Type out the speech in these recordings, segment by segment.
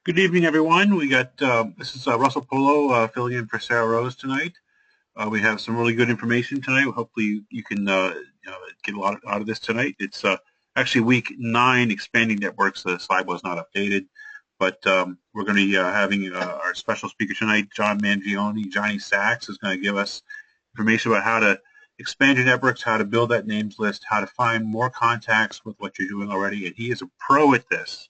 Good evening, everyone. We got this is Russell Polo filling in for Sarah Rose tonight. We have some really good information tonight. Hopefully, you can get a lot out of this tonight. It's actually week 9, expanding networks. The slide was not updated, but we're going to be having our special speaker tonight, John Mangione. Johnny Sachs is going to give us information about how to expand your networks, how to build that names list, how to find more contacts with what you're doing already, and he is a pro at this.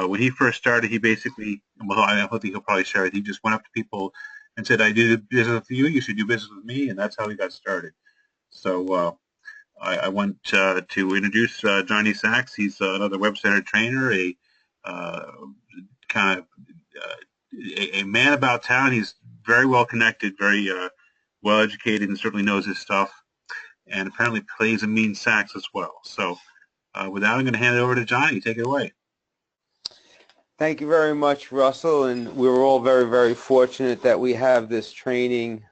When he first started, he basically, well, I think he'll probably share it. He just went up to people and said, "I do business with you. You should do business with me," and that's how he got started. So I want to introduce Johnny Sachs. He's another web-centered trainer, a kind of a man about town. He's very well connected, very well educated, and certainly knows his stuff. And apparently plays a mean sax as well. So with that, I'm going to hand it over to Johnny. Take it away. Thank you very much, Russell, and we're all very, very fortunate that we have this training,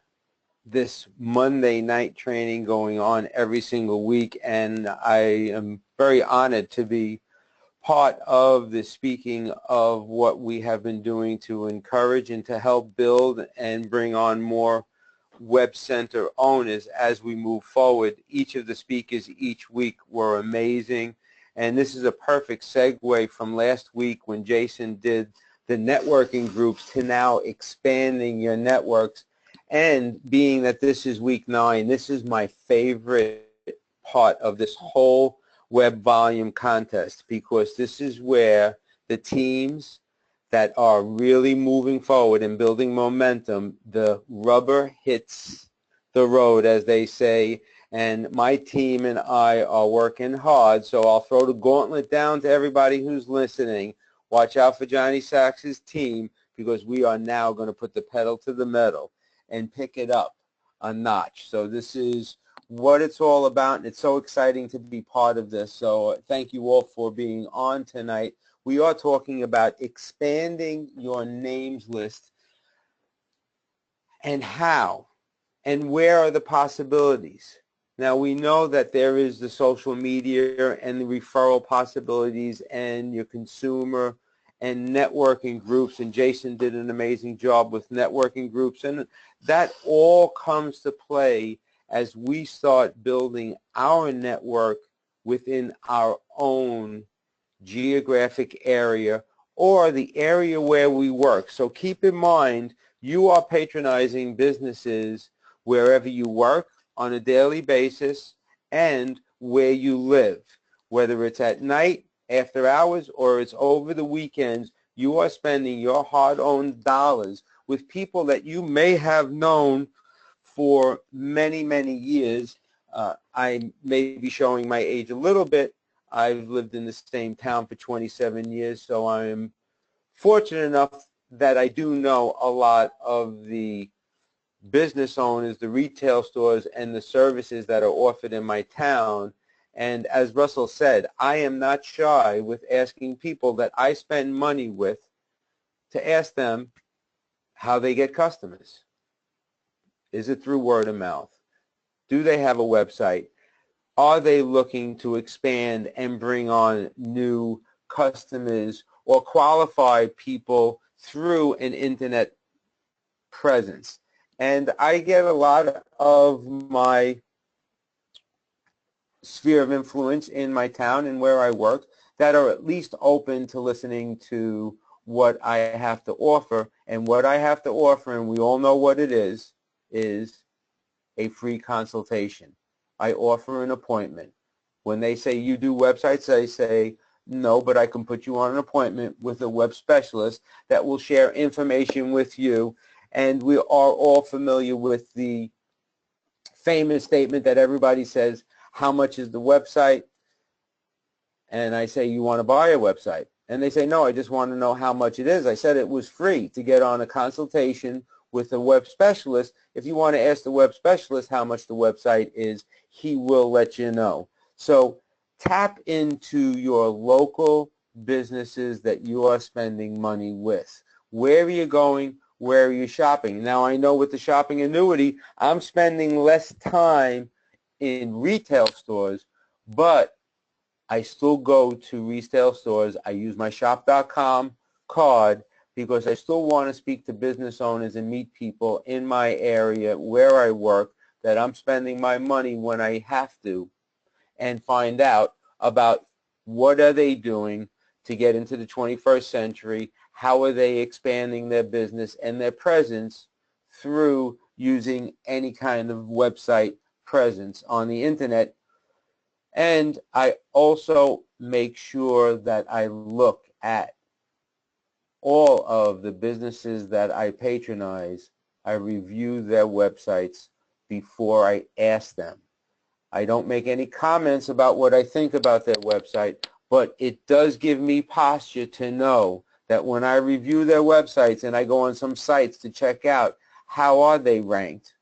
this Monday night training going on every single week, and I am very honored to be part of the speaking of what we have been doing to encourage and to help build and bring on more web center owners as we move forward. Each of the speakers each week were amazing. And this is a perfect segue from last week when Jason did the networking groups to now expanding your networks. And being that this is week 9, this is my favorite part of this whole web volume contest, because this is where the teams that are really moving forward and building momentum, the rubber hits the road, as they say. And my team and I are working hard, so I'll throw the gauntlet down to everybody who's listening. Watch out for Johnny Sachs's team, because we are now going to put the pedal to the metal and pick it up a notch. So this is what it's all about, and it's so exciting to be part of this. So thank you all for being on tonight. We are talking about expanding your names list and how and where are the possibilities. Now, we know that there is the social media and the referral possibilities and your consumer and networking groups, and Jason did an amazing job with networking groups, and that all comes to play as we start building our network within our own geographic area or the area where we work. So keep in mind, you are patronizing businesses wherever you work on a daily basis and where you live. Whether it's at night, after hours, or it's over the weekends, you are spending your hard-earned dollars with people that you may have known for many, many years. I may be showing my age a little bit. I've lived in the same town for 27 years, so I'm fortunate enough that I do know a lot of the business owners, the retail stores, and the services that are offered in my town. And as Russell said, I am not shy with asking people that I spend money with to ask them how they get customers. Is it through word of mouth? Do they have a website? Are they looking to expand and bring on new customers or qualified people through an internet presence? And I get a lot of my sphere of influence in my town and where I work that are at least open to listening to what I have to offer. And what I have to offer, and we all know what it is a free consultation. I offer an appointment. When they say you do websites, I say, no, but I can put you on an appointment with a web specialist that will share information with you. And we are all familiar with the famous statement that everybody says, how much is the website? And I say, you want to buy a website? And they say, no, I just want to know how much it is. I said it was free to get on a consultation with a web specialist. If you want to ask the web specialist how much the website is, he will let you know. So tap into your local businesses that you are spending money with. Where are you going? Where are you shopping? Now, I know with the shopping annuity, I'm spending less time in retail stores, but I still go to retail stores. I use my shop.com card because I still want to speak to business owners and meet people in my area where I work that I'm spending my money when I have to, and find out about what are they doing to get into the 21st century, how are they expanding their business and their presence through using any kind of website presence on the internet. And I also make sure that I look at all of the businesses that I patronize. I review their websites before I ask them. I don't make any comments about what I think about their website, but it does give me posture to know that when I review their websites and I go on some sites to check out how are they ranked,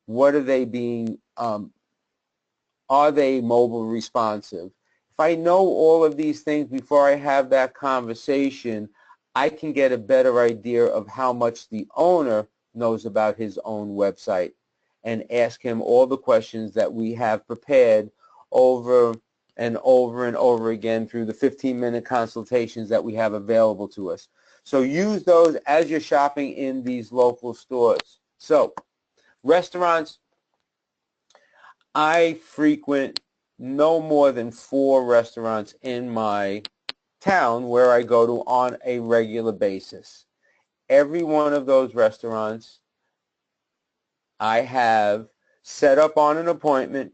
what are they being, are they mobile responsive? If I know all of these things before I have that conversation, I can get a better idea of how much the owner knows about his own website and ask him all the questions that we have prepared over and over and over again through the 15-minute consultations that we have available to us. So use those as you're shopping in these local stores. So restaurants, I frequent no more than 4 restaurants in my town where I go to on a regular basis. Every one of those restaurants I have set up on an appointment,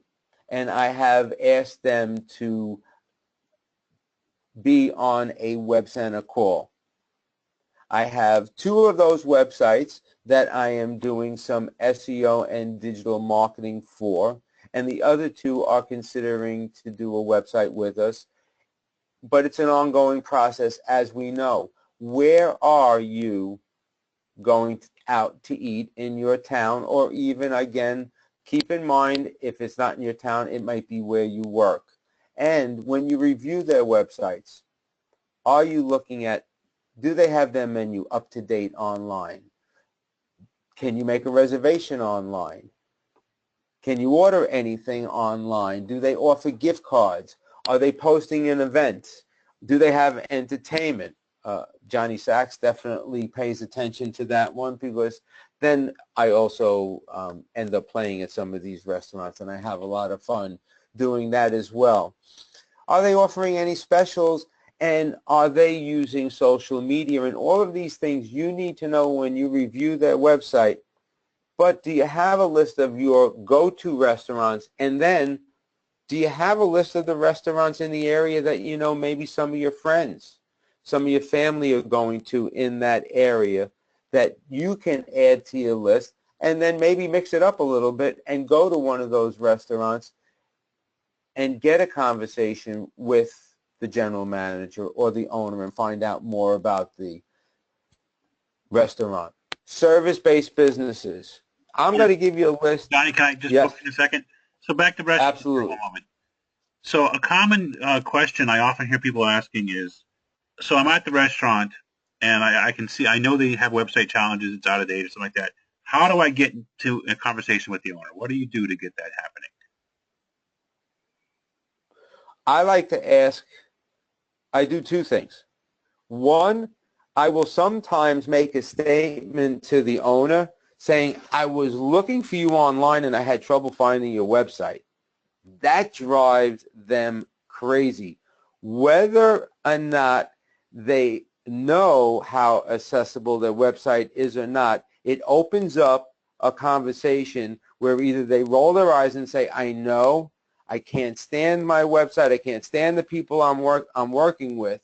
and I have asked them to be on a web center call. I have 2 of those websites that I am doing some SEO and digital marketing for, and the other 2 are considering to do a website with us, but it's an ongoing process. As we know, where are you going out to eat in your town? Or even, again, keep in mind, if it's not in your town, it might be where you work. And when you review their websites, are you looking at, do they have their menu up to date online? Can you make a reservation online? Can you order anything online? Do they offer gift cards? Are they posting an event? Do they have entertainment? Johnny Sachs definitely pays attention to that one, because then I also end up playing at some of these restaurants, and I have a lot of fun doing that as well. Are they offering any specials, and are they using social media? And all of these things you need to know when you review their website. But do you have a list of your go-to restaurants? And then do you have a list of the restaurants in the area that you know maybe some of your friends, some of your family are going to in that area, that you can add to your list, and then maybe mix it up a little bit and go to one of those restaurants and get a conversation with the general manager or the owner and find out more about the restaurant. Service-based businesses. I'm going to give you a list. Johnny, can I just Yes, book in a second? So back to restaurants for a absolutely. moment. So a common question I often hear people asking is, so I'm at the restaurant and I can see, I know they have website challenges, it's out of date or something like that. How do I get into a conversation with the owner? What do you do to get that happening? I like to ask, I do 2 things. One, I will sometimes make a statement to the owner saying, I was looking for you online and I had trouble finding your website. That drives them crazy. Whether or not they know how accessible their website is or not, it opens up a conversation where either they roll their eyes and say, I know, I can't stand my website, I can't stand the people I'm working with,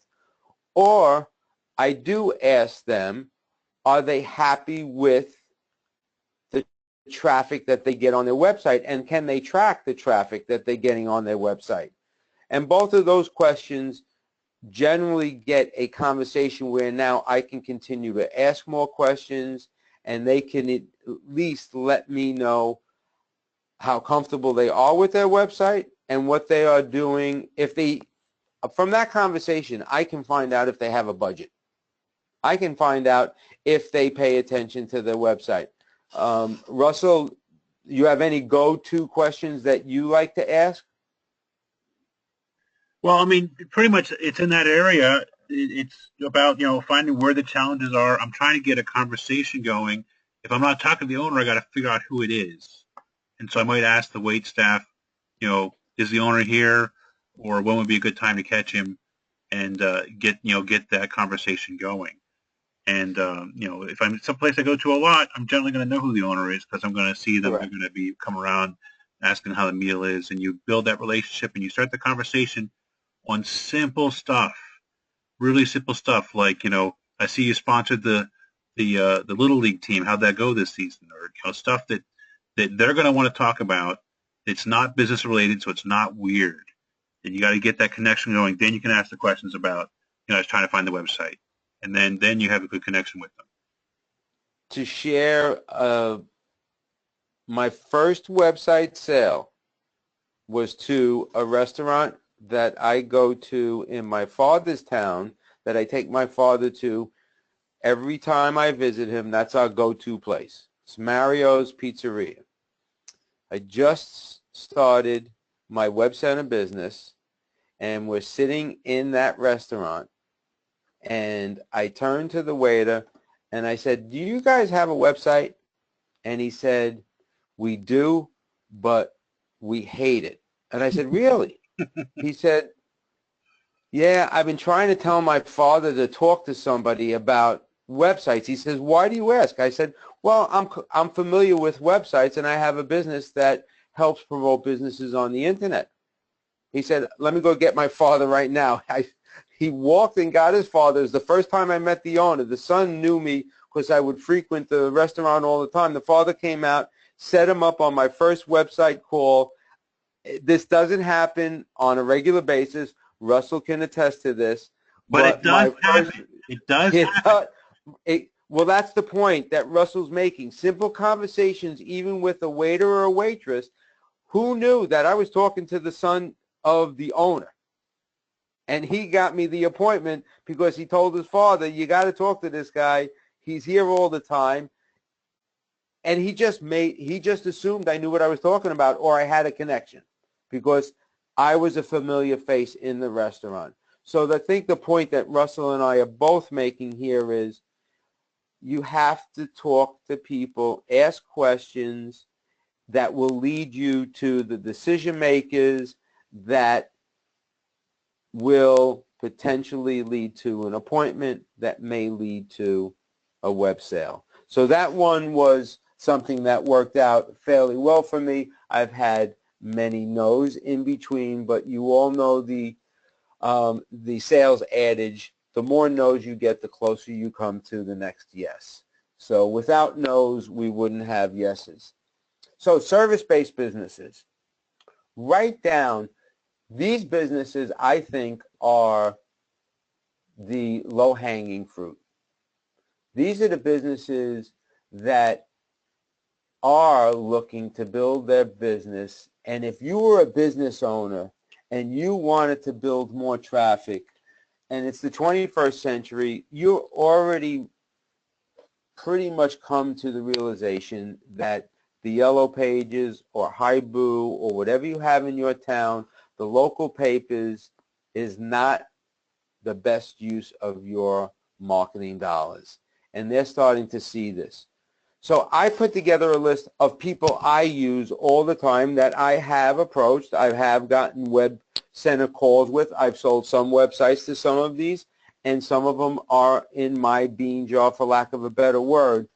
or I do ask them, are they happy with the traffic that they get on their website, and can they track the traffic that they're getting on their website? And both of those questions generally get a conversation where now I can continue to ask more questions, and they can at least let me know how comfortable they are with their website and what they are doing. If they, from that conversation, I can find out if they have a budget. I can find out if they pay attention to their website. Russell, you have any go-to questions that you like to ask? Well, I mean, pretty much it's in that area. it's about, finding where the challenges are. I'm trying to get a conversation going. If I'm not talking to the owner, I got to figure out who it is. And so I might ask the wait staff, is the owner here, or when would be a good time to catch him, and get that conversation going. And if I'm someplace I go to a lot, I'm generally going to know who the owner is because I'm going to see them. They're Correct. going to be come around asking how the meal is, and you build that relationship and you start the conversation on simple stuff, really simple stuff like, I see you sponsored the little league team. How'd that go this season? Or stuff that they're going to want to talk about. It's not business related, so it's not weird. And you got to get that connection going. Then you can ask the questions about, I was trying to find the website, and then you have a good connection with them. To share, my first website sale was to a restaurant that I go to in my father's town, that I take my father to every time I visit him. That's our go-to place. It's Mario's Pizzeria. I just started my web center business, and we're sitting in that restaurant, and I turned to the waiter and I said, "Do you guys have a website?" And he said, "We do, but we hate it." And I said, "Really?" He said, "Yeah, I've been trying to tell my father to talk to somebody about websites." He says, "Why do you ask?" I said, "Well, I'm familiar with websites, and I have a business that helps promote businesses on the internet." He said, "Let me go get my father right now." He walked and got his father. It was the first time I met the owner. The son knew me because I would frequent the restaurant all the time. The father came out, set him up on my first website call. This doesn't happen on a regular basis. Russell can attest to this. But it But does my first, happen. It does it, happen. well, that's the point that Russell's making. Simple conversations, even with a waiter or a waitress. Who knew that I was talking to the son of the owner? And he got me the appointment because he told his father, "You got to talk to this guy. He's here all the time." And he just assumed I knew what I was talking about, or I had a connection, because I was a familiar face in the restaurant. So I think the point that Russell and I are both making here is you have to talk to people, ask questions that will lead you to the decision makers that will potentially lead to an appointment that may lead to a web sale. So that one was something that worked out fairly well for me. I've had many no's in between, but you all know the sales adage: the more no's you get, the closer you come to the next yes. So without no's, we wouldn't have yeses. So service-based businesses. Write down these businesses. I think are the low-hanging fruit. These are the businesses that are looking to build their business. And if you were a business owner and you wanted to build more traffic, and it's the 21st century, you already pretty much come to the realization that the Yellow Pages or Haibu or whatever you have in your town, the local papers, is not the best use of your marketing dollars. And they're starting to see this. So I put together a list of people I use all the time that I have approached. I have gotten web center calls with. I've sold some websites to some of these, and some of them are in my bean jar, for lack of a better word.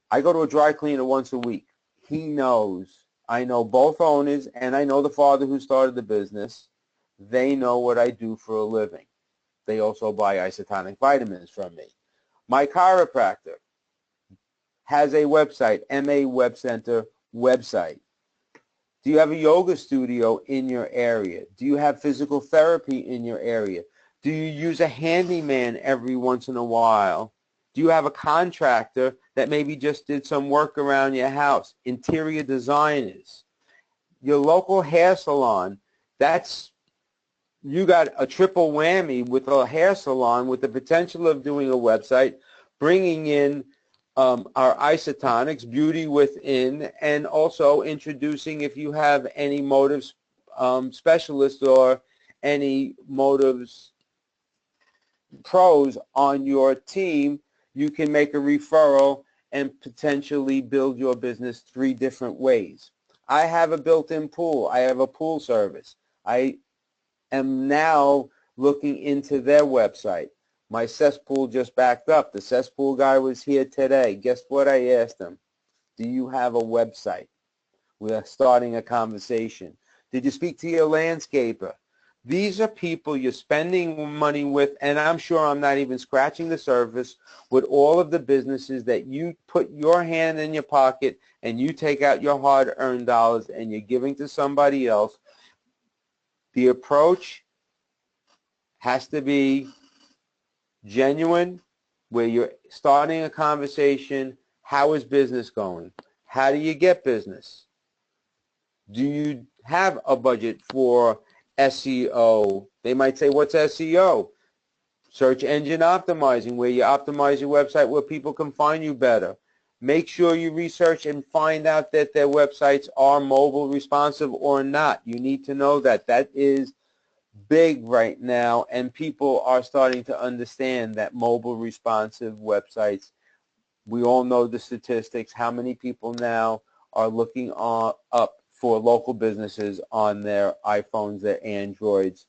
I go to a dry cleaner once a week. He knows. I know both owners, and I know the father who started the business. They know what I do for a living. They also buy isotonic vitamins from me. My chiropractor has a website, MA Web Center website. Do you have a yoga studio in your area? Do you have physical therapy in your area? Do you use a handyman every once in a while? Do you have a contractor that maybe just did some work around your house? Interior designers. Your local hair salon. You got a triple whammy with a hair salon with the potential of doing a website, bringing in our isotonics, Beauty Within, and also introducing, if you have any motives specialists or any motives pros on your team, you can make a referral and potentially build your business 3 different ways. I have a built-in pool. I have a pool service. I am now looking into their website. My cesspool just backed up. The cesspool guy was here today. Guess what I asked him? Do you have a website? We're starting a conversation. Did you speak to your landscaper? These are people you're spending money with, and I'm sure I'm not even scratching the surface with all of the businesses that you put your hand in your pocket and you take out your hard-earned dollars and you're giving to somebody else. The approach has to be genuine, where you're starting a conversation. How is business going? How do you get business? Do you have a budget for SEO? They might say, what's SEO? Search engine optimizing, where you optimize your website where people can find you better. Make sure you research and find out that their websites are mobile responsive or not. You need to know that. That is big right now, and people are starting to understand that mobile responsive websites, we all know the statistics, how many people now are looking up for local businesses on their iPhones, their Androids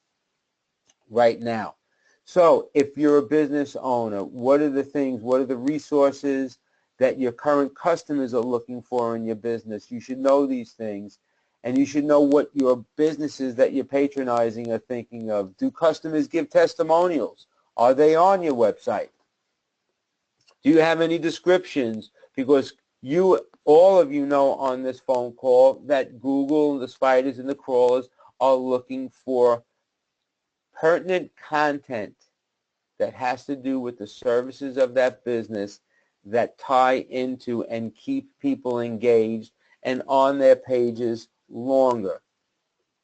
right now. So if you're a business owner, what are the things, what are the resources that your current customers are looking for in your business? You should know these things, and you should know what your businesses that you're patronizing are thinking of. Do customers give testimonials? Are they on your website? Do you have any descriptions? Because all of you know on this phone call that Google, the spiders and the crawlers are looking for pertinent content that has to do with the services of that business that tie into and keep people engaged and on their pages longer.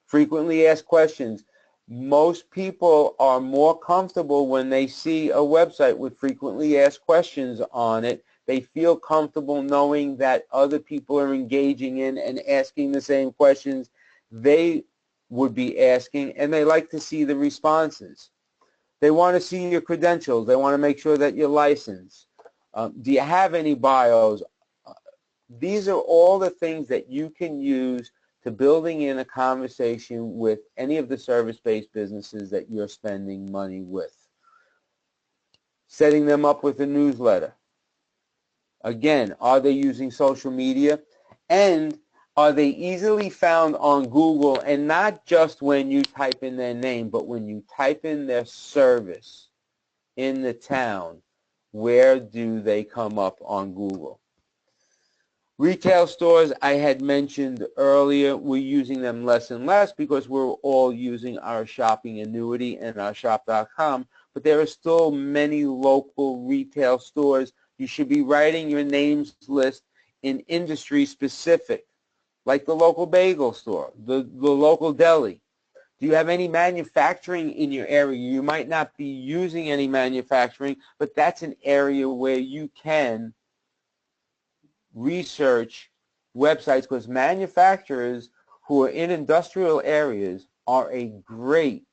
Frequently asked questions. Most people are more comfortable when they see a website with frequently asked questions on it. They feel comfortable knowing that other people are engaging in and asking the same questions they would be asking, and they like to see the responses. They want to see your credentials. They want to make sure that you're licensed. Do you have any bios? These are all the things that you can use to building in a conversation with any of the service-based businesses that you're spending money with. Setting them up with a newsletter. Again, are they using social media? And are they easily found on Google, and not just when you type in their name, but when you type in their service in the town, where do they come up on Google? Retail stores, I had mentioned earlier, we're using them less and less because we're all using our shopping annuity and our shop.com, but there are still many local retail stores. You should be writing your names list in industry specific, like the local bagel store, the local deli. Do you have any manufacturing in your area? You might not be using any manufacturing, but that's an area where you can research websites, because manufacturers who are in industrial areas are a great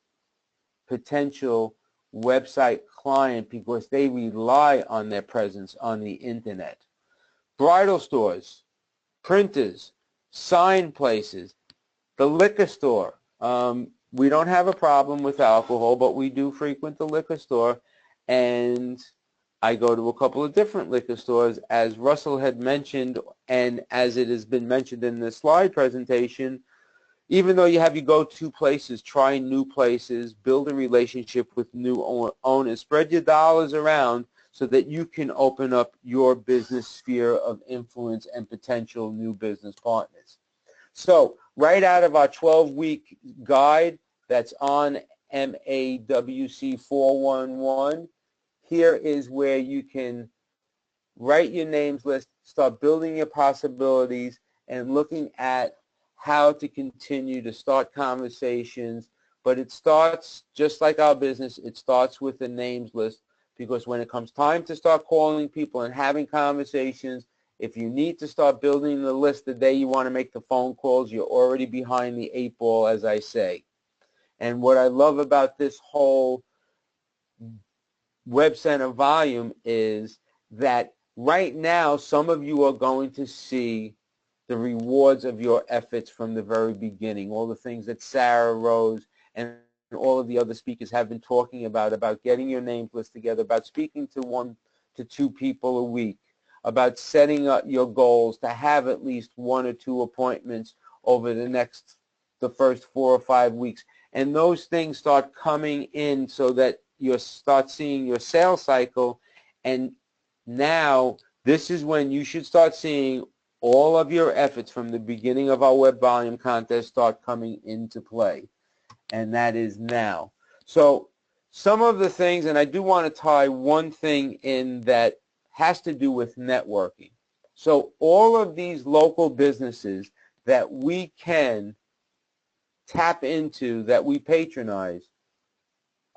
potential website client because they rely on their presence on the internet. Bridal stores, printers, sign places, the liquor store. We don't have a problem with alcohol, but we do frequent the liquor store, and I go to a couple of different liquor stores, as Russell had mentioned, and as it has been mentioned in the slide presentation. Even though you have your go-to places, try new places, build a relationship with new owners, spread your dollars around so that you can open up your business sphere of influence and potential new business partners. So right out of our 12-week guide that's on MAWC 411, here is where you can write your names list, start building your possibilities, and looking at how to continue to start conversations. But it starts, just like our business, it starts with the names list, because when it comes time to start calling people and having conversations, if you need to start building the list the day you want to make the phone calls, you're already behind the 8 ball, as I say. And what I love about this whole Web Center volume is that right now some of you are going to see the rewards of your efforts from the very beginning, all the things that Sarah, Rose, and all of the other speakers have been talking about getting your names list together, about speaking to 1 to 2 people a week, about setting up your goals to have at least 1 or 2 appointments over the first 4 or 5 weeks. And those things start coming in so that you start seeing your sales cycle. And now this is when you should start seeing all of your efforts from the beginning of our web volume contest start coming into play. And that is now. So some of the things, and I do want to tie one thing in that has to do with networking. So all of these local businesses that we can tap into, that we patronize,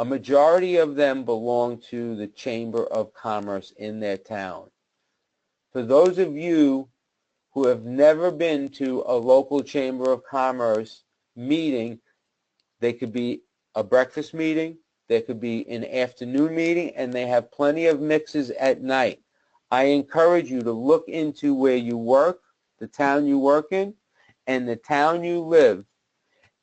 a majority of them belong to the Chamber of Commerce in their town. For those of you who have never been to a local Chamber of Commerce meeting, they could be a breakfast meeting, there could be an afternoon meeting, and they have plenty of mixes at night. I encourage you to look into where you work, the town you work in, and the town you live,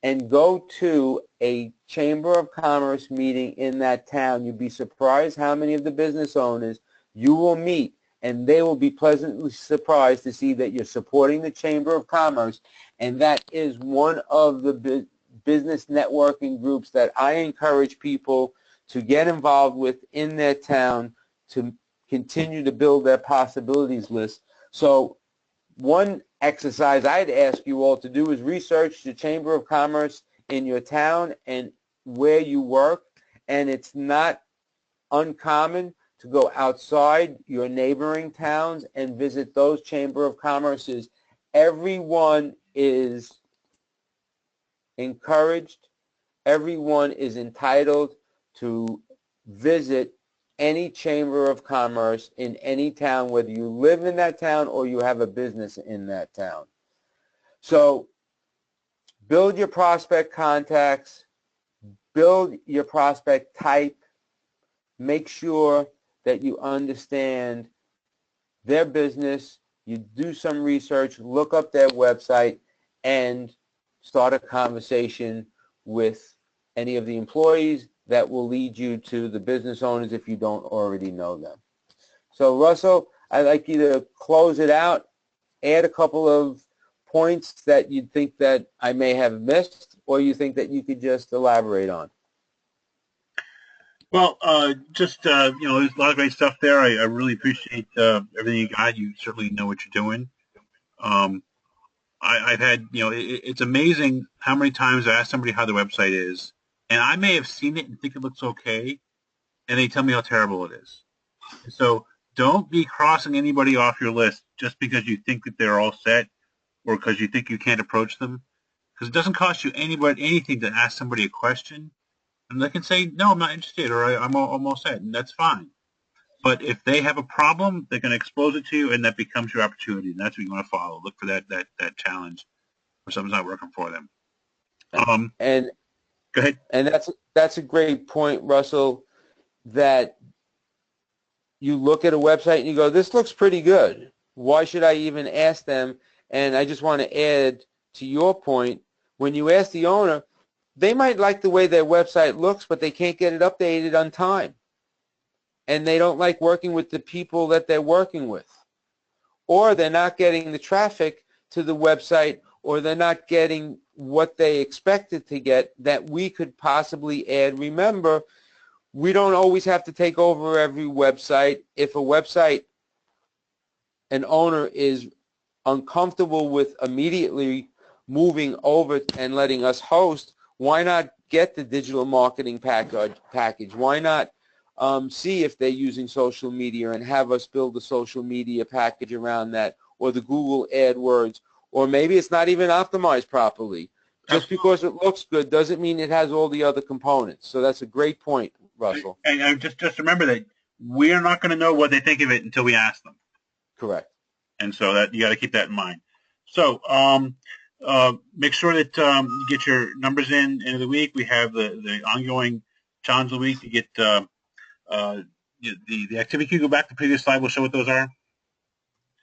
and go to a Chamber of Commerce meeting in that town. You'd be surprised how many of the business owners you will meet, and they will be pleasantly surprised to see that you're supporting the Chamber of Commerce, and that is one of the business networking groups that I encourage people to get involved with in their town to continue to build their possibilities list. So one exercise I'd ask you all to do is research the Chamber of Commerce in your town and where you work, and it's not uncommon to go outside your neighboring towns and visit those Chamber of Commerces. Everyone is encouraged, everyone is entitled to visit any Chamber of Commerce in any town, whether you live in that town or you have a business in that town. So build your prospect contacts, build your prospect type, make sure that you understand their business, you do some research, look up their website, and start a conversation with any of the employees that will lead you to the business owners if you don't already know them. So Russell, I'd like you to close it out, add a couple of points that you think that I may have missed, or you think that you could just elaborate on. Well, there's a lot of great stuff there. I really appreciate everything you got. You certainly know what you're doing. Um, I've had, it's amazing how many times I ask somebody how the website is, and I may have seen it and think it looks okay, and they tell me how terrible it is. So don't be crossing anybody off your list just because you think that they're all set or because you think you can't approach them, because it doesn't cost you anything to ask somebody a question, and they can say, no, I'm not interested, or I'm all set, and that's fine. But if they have a problem, they're going to expose it to you, and that becomes your opportunity, and that's what you want to follow. Look for that challenge where something's not working for them. And Go ahead. and that's a great point, Russell, that you look at a website and you go, this looks pretty good. Why should I even ask them? And I just want to add to your point, when you ask the owner, they might like the way their website looks, but they can't get it updated on time. And they don't like working with the people that they're working with. Or they're not getting the traffic to the website, or they're not getting what they expected to get that we could possibly add. Remember, we don't always have to take over every website. If a website, an owner is uncomfortable with immediately moving over and letting us host, why not get the digital marketing package? Why not see if they're using social media and have us build a social media package around that, or the Google AdWords, or maybe it's not even optimized properly. Just because it looks good doesn't mean it has all the other components. So that's a great point, Russell. And just remember that we're not going to know what they think of it until we ask them. Correct. And so that you got to keep that in mind. So make sure that you get your numbers in end of the week. We have the ongoing challenge of the week to get the activity. Can you go back to the previous slide? We'll show what those are.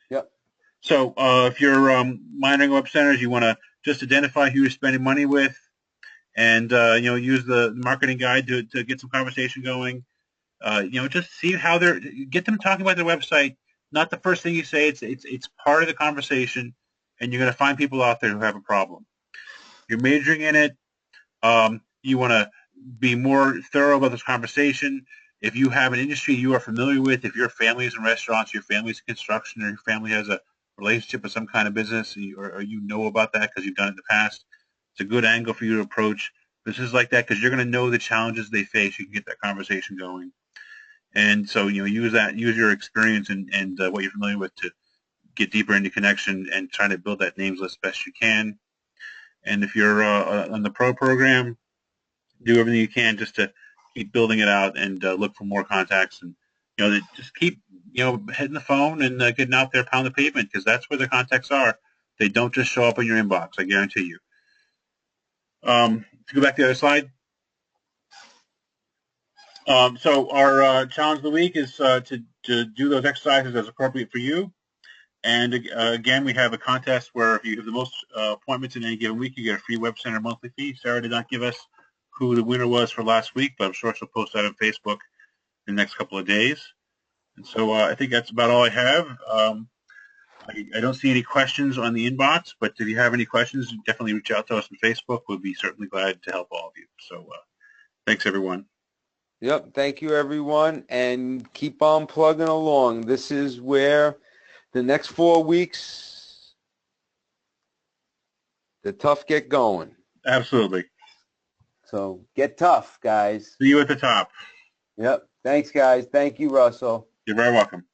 Yep. So if you're monitoring web centers, you want to just identify who you're spending money with, and use the marketing guide to get some conversation going. Just see how get them talking about their website. Not the first thing you say. It's part of the conversation, and you're going to find people out there who have a problem. You're majoring in it. You want to be more thorough about this conversation. If you have an industry you are familiar with, if your family is in restaurants, your family is in construction, or your family has a relationship with some kind of business, or you know about that because you've done it in the past, it's a good angle for you to approach. This is like that because you're going to know the challenges they face. You can get that conversation going. And so, use your experience and what you're familiar with to get deeper into connection and trying to build that names list best you can. And if you're on the pro program, do everything you can just to keep building it out and look for more contacts, and just keep hitting the phone and getting out there, pound the pavement, because that's where the contacts are. They don't just show up in your inbox, I guarantee you. To go back to the other slide. So our challenge of the week is to do those exercises as appropriate for you. And again, we have a contest where if you have the most appointments in any given week, you get a free Web Center monthly fee. Sarah did not give us who the winner was for last week, but I'm sure she'll post that on Facebook in the next couple of days. And so I think that's about all I have. I don't see any questions on the inbox, but if you have any questions, definitely reach out to us on Facebook. We'll be certainly glad to help all of you. So thanks, everyone. Yep. Thank you, everyone, and keep on plugging along. This is where the next 4 weeks, the tough get going. Absolutely. So get tough, guys. See you at the top. Yep. Thanks, guys. Thank you, Russell. You're very welcome.